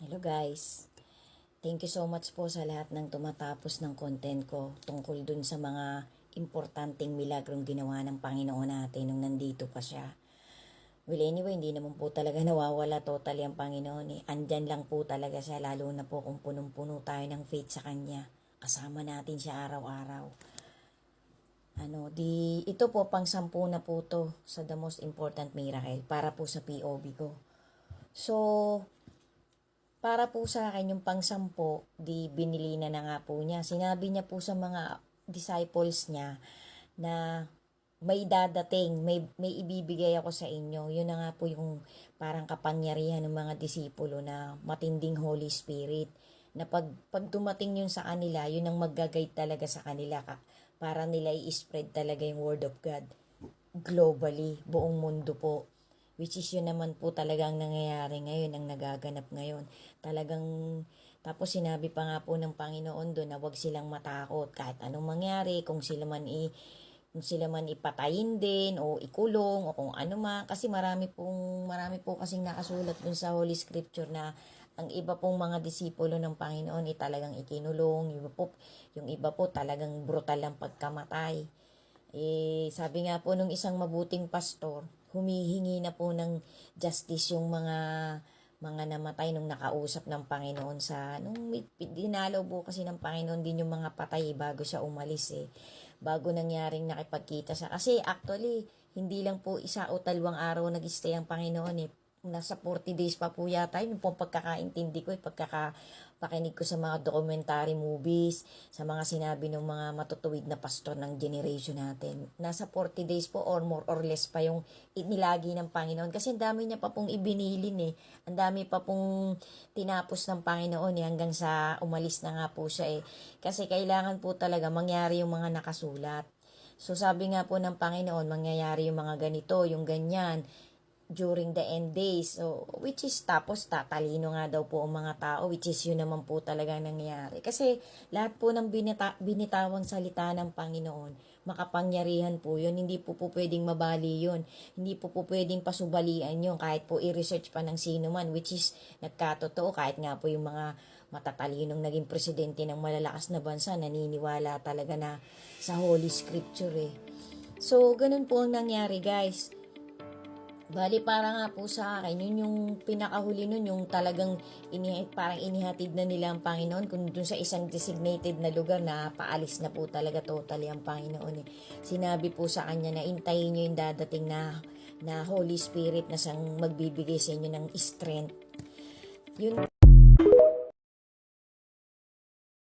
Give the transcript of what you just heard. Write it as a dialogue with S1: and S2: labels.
S1: Hello guys. Thank you so much po sa lahat ng tumatapos ng content ko tungkol dun sa mga importanteng milagrong ginawa ng Panginoon natin nung nandito pa siya. Well anyway, hindi naman po talaga nawawala totally ang Panginoon eh. Andyan lang po talaga siya, lalo na po kung punong-puno tayo ng faith sa Kanya. Kasama natin siya araw-araw. Ito po pang-10 na po to sa The Most Important Miracle para po sa POV ko. So, para po sa akin yung pang-10, binili na nga po niya. Sinabi niya po sa mga disciples niya na may dadating, may ibibigay ako sa inyo. Yun na nga po yung parang kapangyarihan ng mga disipulo na matinding Holy Spirit. Na pag dumating yun sa kanila, yun ang mag-guide talaga sa kanila para nila i-spread talaga yung Word of God globally, buong mundo po. Which is yun naman po talagang nangyayari ngayon, ang nagaganap ngayon. Talagang, tapos sinabi pa nga po ng Panginoon doon na huwag silang matakot kahit anong mangyari, kung sila man ipatayin din o ikulong o kung ano man. Kasi marami po kasing nakasulat dun sa Holy Scripture na ang iba pong mga disipulo ng Panginoon ay talagang ikinulong, yung iba po talagang brutal ang pagkamatay. Sabi nga po nung isang mabuting pastor, humihingi na po ng justice yung mga namatay nung nakausap ng Panginoon nung dinalaw po kasi ng Panginoon din yung mga patay bago siya umalis bago nangyaring nakipagkita sa kasi actually hindi lang po 1 o 2 araw nag-stay ang Panginoon nasa 40 days pa po yata yun pong pagkakaintindi ko pagkakapakinig ko sa mga documentary movies, sa mga sinabi ng mga matutuwid na pastor ng generation natin. Nasa 40 days po or more or less pa yung inilagi ng Panginoon kasi ang dami niya pa pong ibinilin ang dami pa pong tinapos ng Panginoon hanggang sa umalis na nga po siya kasi kailangan po talaga mangyari yung mga nakasulat. So sabi nga po ng Panginoon, mangyayari yung mga ganito, yung ganyan, during the end days. So, which is tapos tatalino nga daw po ang mga tao, which is yun naman po talaga nangyayari. Kasi lahat po ng binitawang salita ng Panginoon, makapangyarihan po yun. Hindi po pwedeng mabali yun. Hindi po pwedeng pasubalian yun kahit po i-research pa ng sino man, which is nagkatotoo kahit nga po yung mga matatalinong naging presidente ng malalakas na bansa naniniwala talaga na sa Holy Scripture So, ganun po ang nangyari guys. Bali, para nga po sa akin, yun yung pinakahuli nun, yung talagang parang inihatid na nila ang Panginoon kung dun sa isang designated na lugar na paalis na po talaga totally ang Panginoon Sinabi po sa kanya na intayin nyo yung dadating na Holy Spirit na siyang magbibigay sa inyo ng strength. Yun